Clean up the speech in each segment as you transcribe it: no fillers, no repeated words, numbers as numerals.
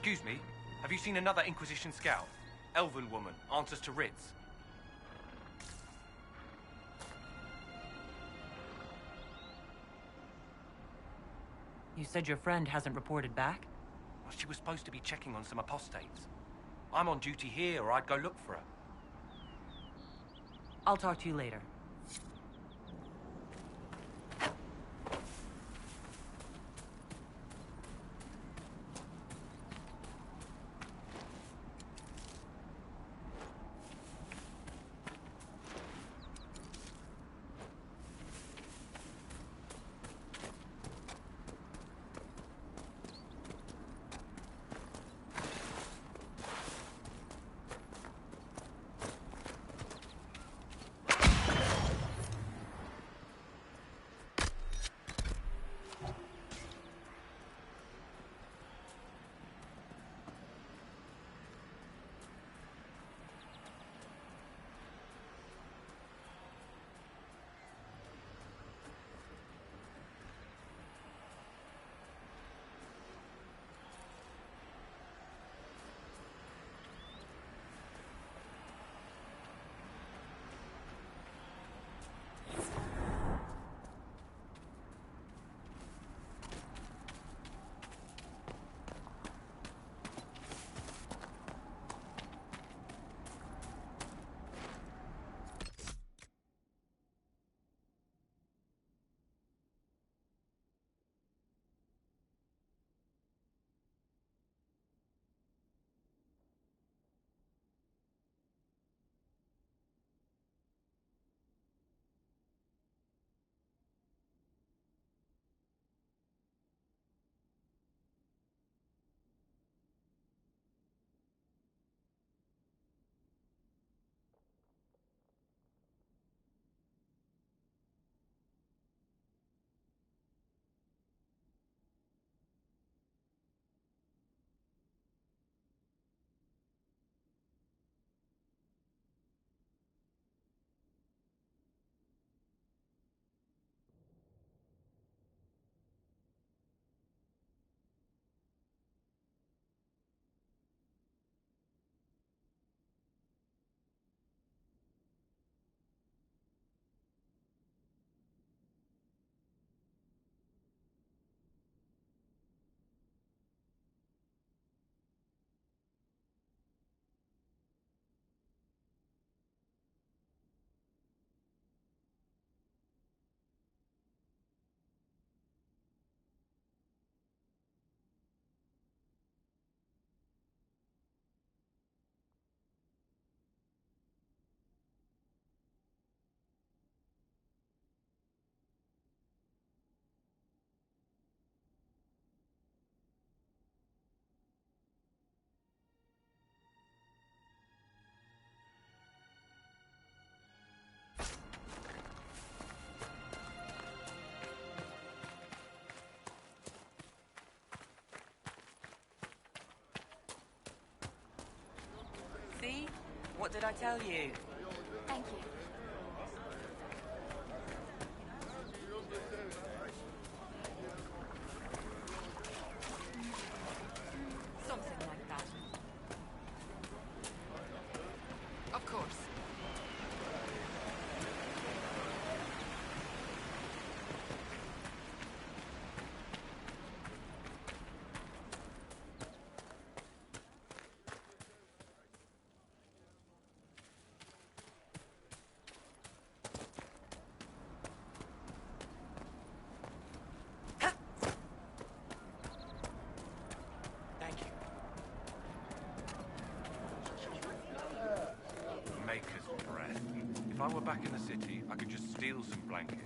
Excuse me, have you seen another Inquisition scout? Elven woman, answers to writs. You said your friend hasn't reported back? Well, she was supposed to be checking on some apostates. I'm on duty here, or I'd go look for her. I'll talk to you later. See? What did I tell you? Thank you. Something like that. Of course. Thank you. Maker's breath. If I were back in the city, I could just steal some blankets.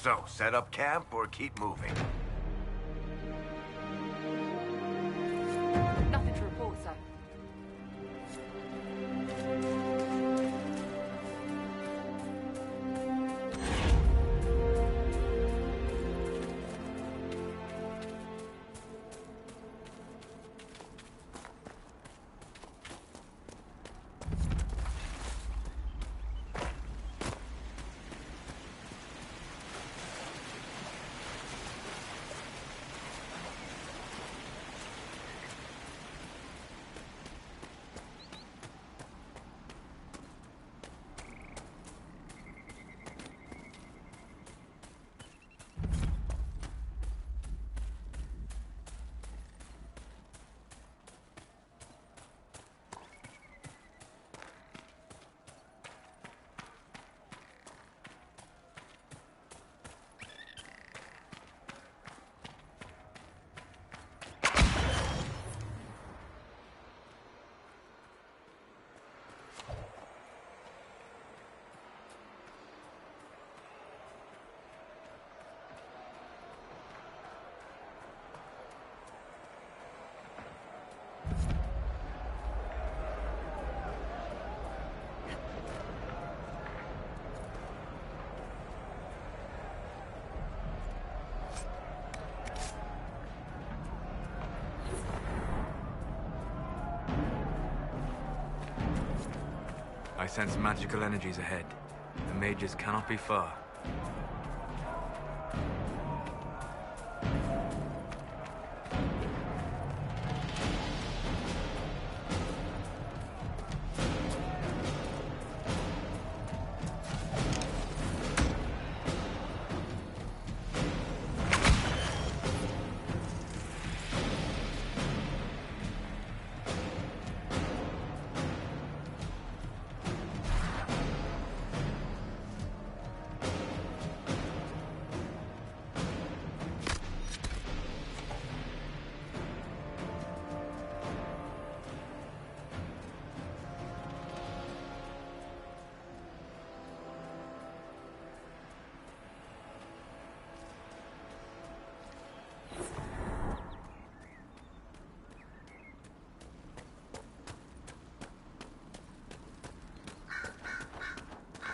So, set up camp or keep moving? Nothing to report, sir. I sense magical energies ahead. The mages cannot be far.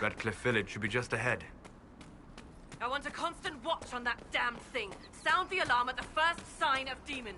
Redcliffe Village should be just ahead. I want a constant watch on that damned thing. Sound the alarm at the first sign of demons.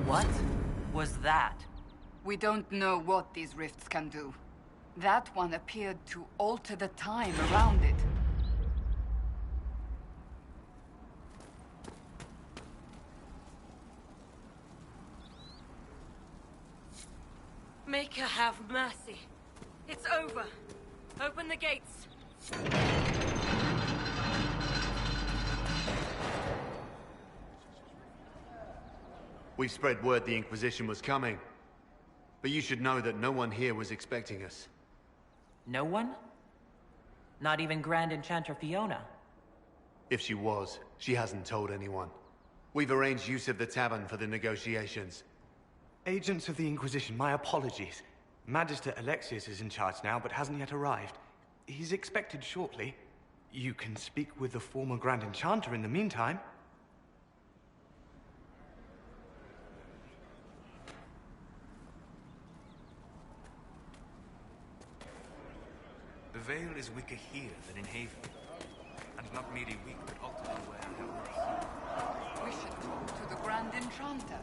What was that? We don't know what these rifts can do. That one appeared to alter the time around it. Make her have mercy. It's over. Open the gates. We spread word the Inquisition was coming. But you should know that no one here was expecting us. No one? Not even Grand Enchanter Fiona? If she was, she hasn't told anyone. We've arranged use of the tavern for the negotiations. Agents of the Inquisition, my apologies. Magister Alexius is in charge now, but hasn't yet arrived. He's expected shortly. You can speak with the former Grand Enchanter in the meantime. The Veil is weaker here than in Haven. And not merely weak, but ultimately where it will. We should talk to the Grand Enchanter.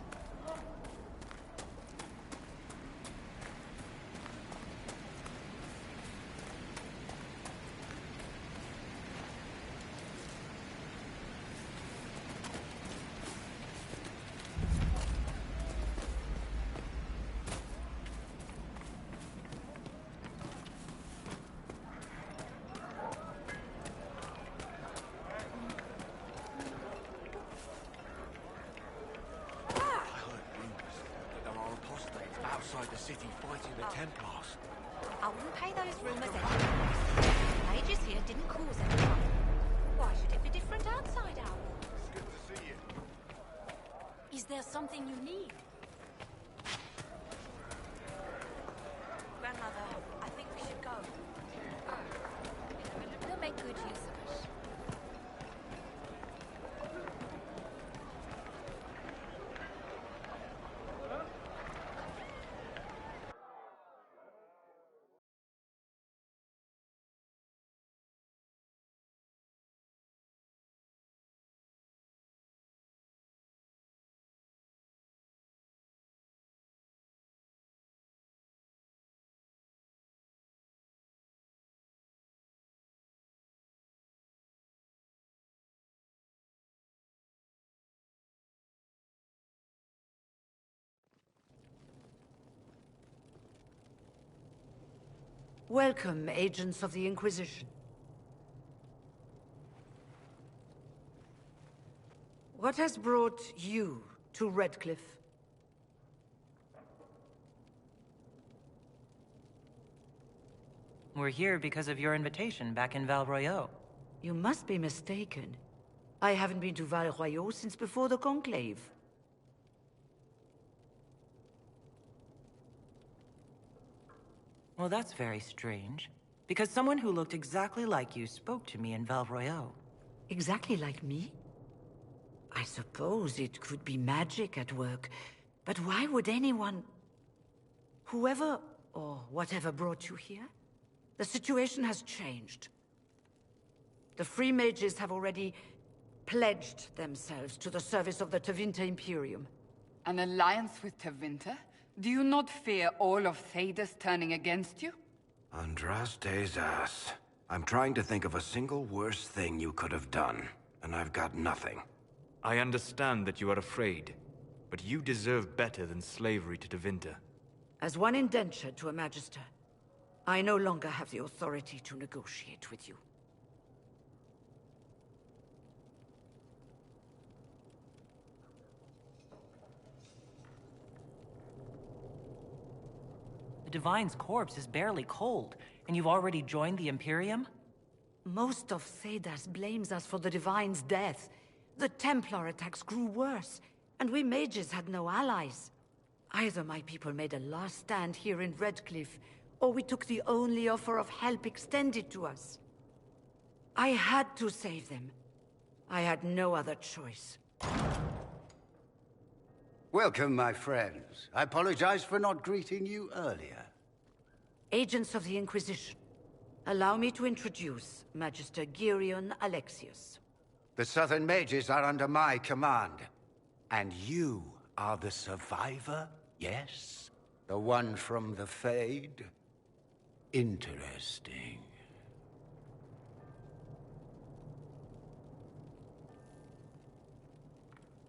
Outside the city fighting the Templars. I wouldn't pay those rumours anyway. Mages here didn't cause any trouble. Why should it be different outside our walls? Good to see you. Is there something you need? Grandmother, I think we should go. We'll make good use of it. Welcome, agents of the Inquisition. What has brought you to Redcliffe? We're here because of your invitation back in Val Royeaux. You must be mistaken. I haven't been to Val Royeaux since before the Conclave. Well, that's very strange. Because someone who looked exactly like you spoke to me in Val Royeaux. Exactly like me? I suppose it could be magic at work, but why would anyone... Whoever or whatever brought you here? The situation has changed. The Free Mages have already pledged themselves to the service of the Tevinter Imperium. An alliance with Tevinter? Do you not fear all of Thedas turning against you? Andraste's ass. I'm trying to think of a single worse thing you could have done, and I've got nothing. I understand that you are afraid, but you deserve better than slavery to Tevinter. As one indentured to a Magister, I no longer have the authority to negotiate with you. The Divine's corpse is barely cold, and you've already joined the Imperium? Most of Thedas blames us for the Divine's death. The Templar attacks grew worse, and we mages had no allies. Either my people made a last stand here in Redcliffe, or we took the only offer of help extended to us. I had to save them. I had no other choice. Welcome, my friends. I apologize for not greeting you earlier. Agents of the Inquisition, allow me to introduce Magister Girion Alexius. The Southern Mages are under my command. And you are the survivor, yes? The one from the Fade? Interesting.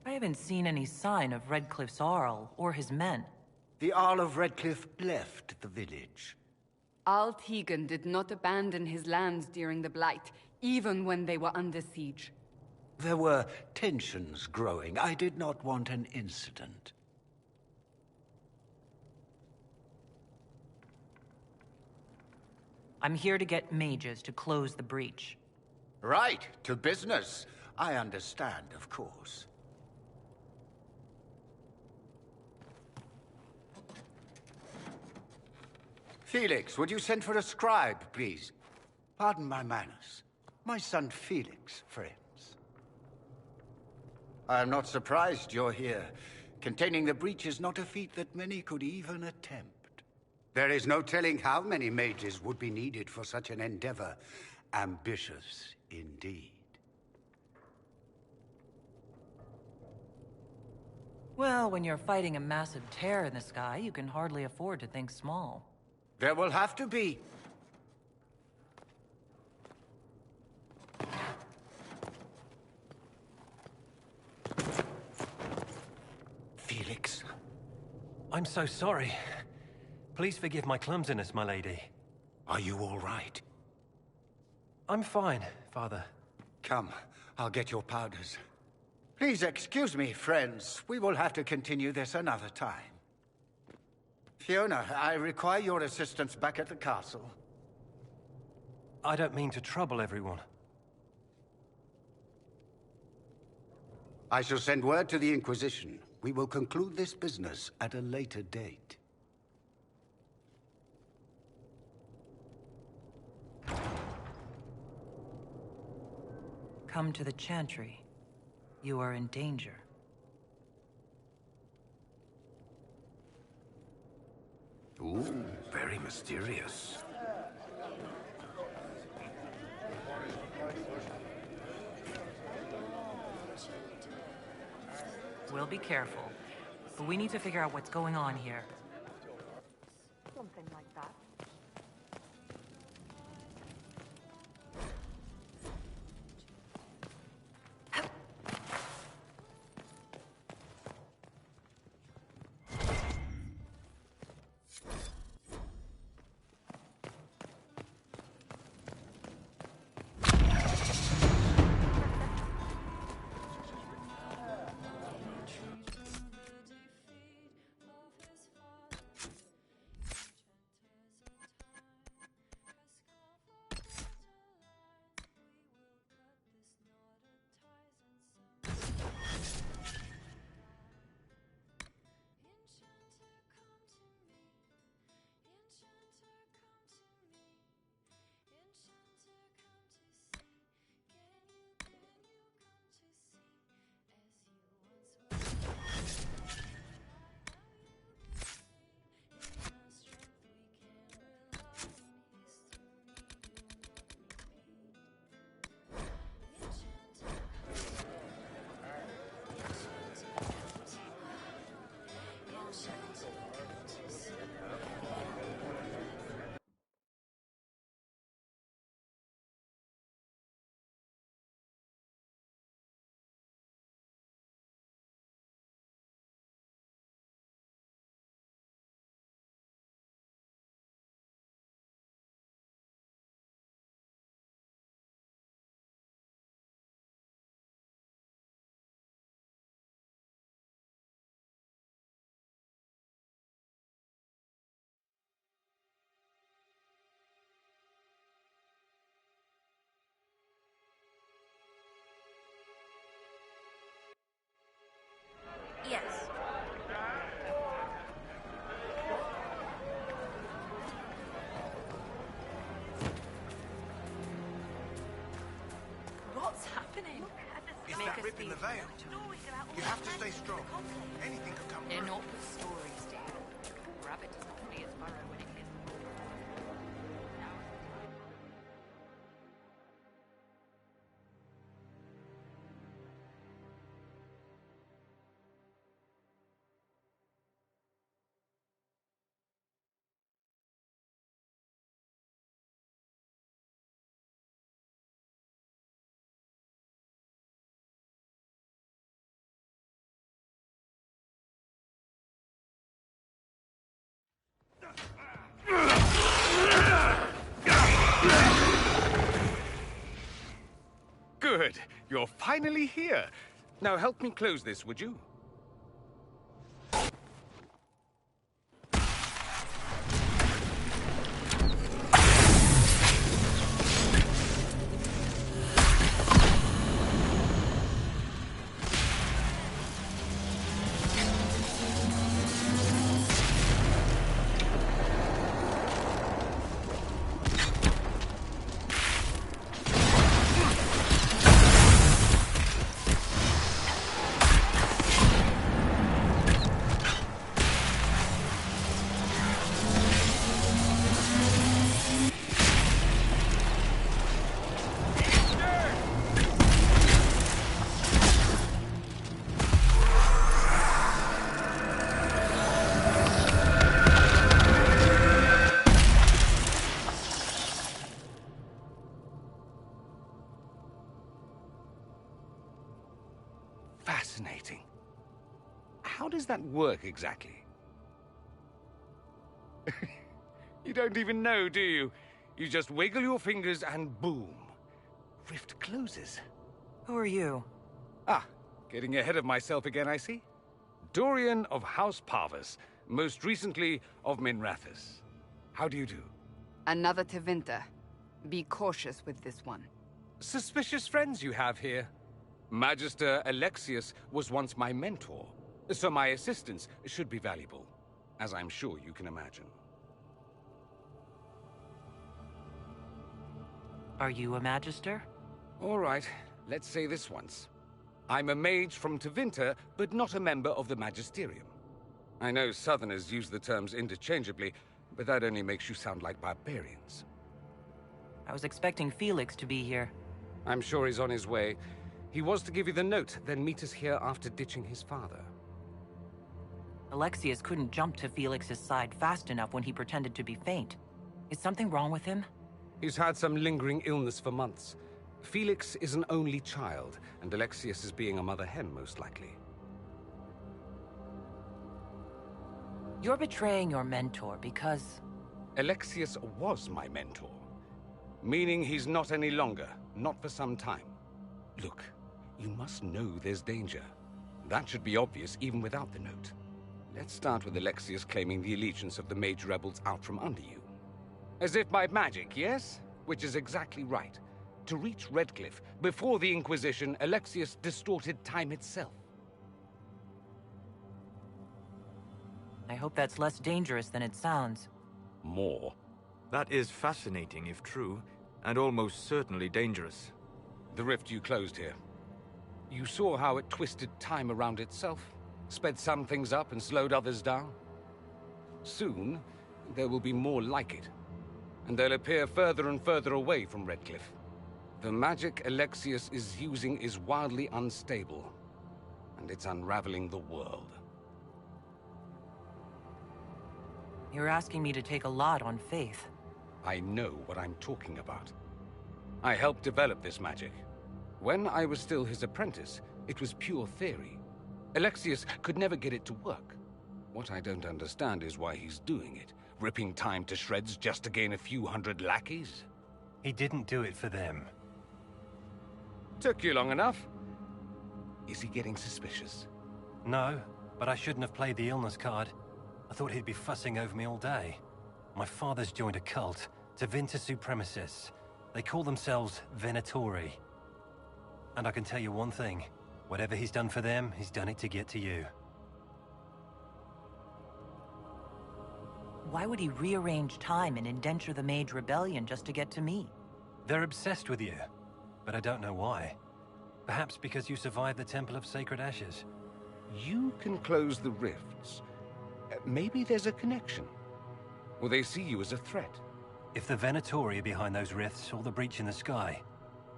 I haven't seen any sign of Redcliffe's Arl or his men. The Arl of Redcliffe left the village. Al Tegan did not abandon his lands during the Blight, even when they were under siege. There were tensions growing. I did not want an incident. I'm here to get mages to close the breach. Right, to business. I understand, of course. Felix, would you send for a scribe, please? Pardon my manners. My son Felix, friends. I'm not surprised you're here. Containing the breach is not a feat that many could even attempt. There is no telling how many mages would be needed for such an endeavor. Ambitious, indeed. Well, when you're fighting a massive tear in the sky, you can hardly afford to think small. There will have to be. Felix. I'm so sorry. Please forgive my clumsiness, my lady. Are you all right? I'm fine, Father. Come, I'll get your powders. Please excuse me, friends. We will have to continue this another time. Fiona, I require your assistance back at the castle. I don't mean to trouble everyone. I shall send word to the Inquisition. We will conclude this business at a later date. Come to the Chantry. You are in danger. Ooh, very mysterious. We'll be careful. But we need to figure out what's going on here. Something like that. Yes. What's happening? It's that rip in the veil. You have to stay strong. Anything could come They're through. not for stories, dear. Rabbit does not flee its burrow when it Good. You're finally here. Now help me close this, would you? Fascinating. How does that work exactly? You don't even know, do you? You just wiggle your fingers and boom. Rift closes. Who are you? Ah, getting ahead of myself again, I see. Dorian of House Parvus, most recently of Minrathous. How do you do? Another Tevinter. Be cautious with this one. Suspicious friends you have here. Magister Alexius was once my mentor, so my assistance should be valuable, as I'm sure you can imagine. Are you a Magister? All right, let's say this once. I'm a mage from Tevinter, but not a member of the Magisterium. I know Southerners use the terms interchangeably, but that only makes you sound like barbarians. I was expecting Felix to be here. I'm sure he's on his way. He was to give you the note, then meet us here after ditching his father. Alexius couldn't jump to Felix's side fast enough when he pretended to be faint. Is something wrong with him? He's had some lingering illness for months. Felix is an only child, and Alexius is being a mother hen, most likely. You're betraying your mentor because... Alexius was my mentor. Meaning he's not any longer, not for some time. Look, you must know there's danger. That should be obvious even without the note. Let's start with Alexius claiming the allegiance of the Mage rebels out from under you. As if by magic, yes? Which is exactly right. To reach Redcliffe, before the Inquisition, Alexius distorted time itself. I hope that's less dangerous than it sounds. More. That is fascinating if true, and almost certainly dangerous. The rift you closed here. You saw how it twisted time around itself, sped some things up and slowed others down. Soon, there will be more like it, and they'll appear further and further away from Redcliffe. The magic Alexius is using is wildly unstable, and it's unraveling the world. You're asking me to take a lot on faith. I know what I'm talking about. I helped develop this magic. When I was still his apprentice, it was pure theory. Alexius could never get it to work. What I don't understand is why he's doing it, ripping time to shreds just to gain a few hundred lackeys. He didn't do it for them. Took you long enough. Is he getting suspicious? No, but I shouldn't have played the illness card. I thought he'd be fussing over me all day. My father's joined a cult, Tevinter Supremacists. They call themselves Venatori. And I can tell you one thing. Whatever he's done for them, he's done it to get to you. Why would he rearrange time and indenture the Mage Rebellion just to get to me? They're obsessed with you, but I don't know why. Perhaps because you survived the Temple of Sacred Ashes. You can close the rifts. Maybe there's a connection. Or they see you as a threat. If the Venatori are behind those rifts or the breach in the sky,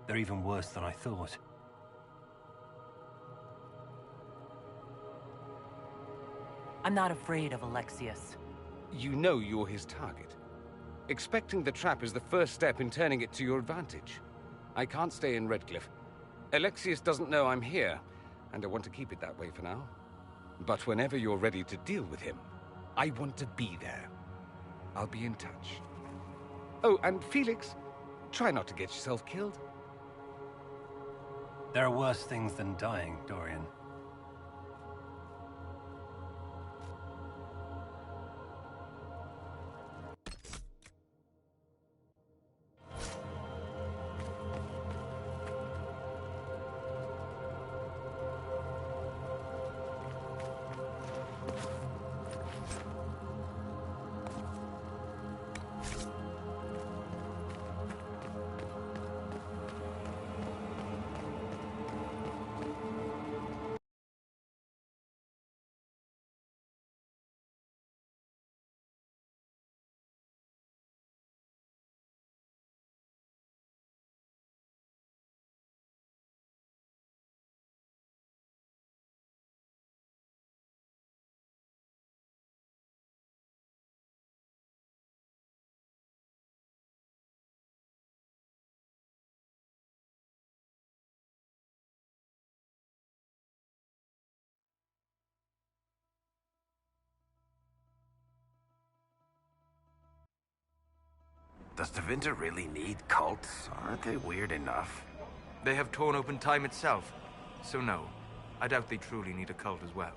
they're even worse than I thought. I'm not afraid of Alexius. You know you're his target. Expecting the trap is the first step in turning it to your advantage. I can't stay in Redcliffe. Alexius doesn't know I'm here, and I want to keep it that way for now. But whenever you're ready to deal with him, I want to be there. I'll be in touch. Oh, and Felix, try not to get yourself killed. There are worse things than dying, Dorian. Does Tevinter really need cults? Aren't they weird enough? They have torn open time itself, so no. I doubt they truly need a cult as well.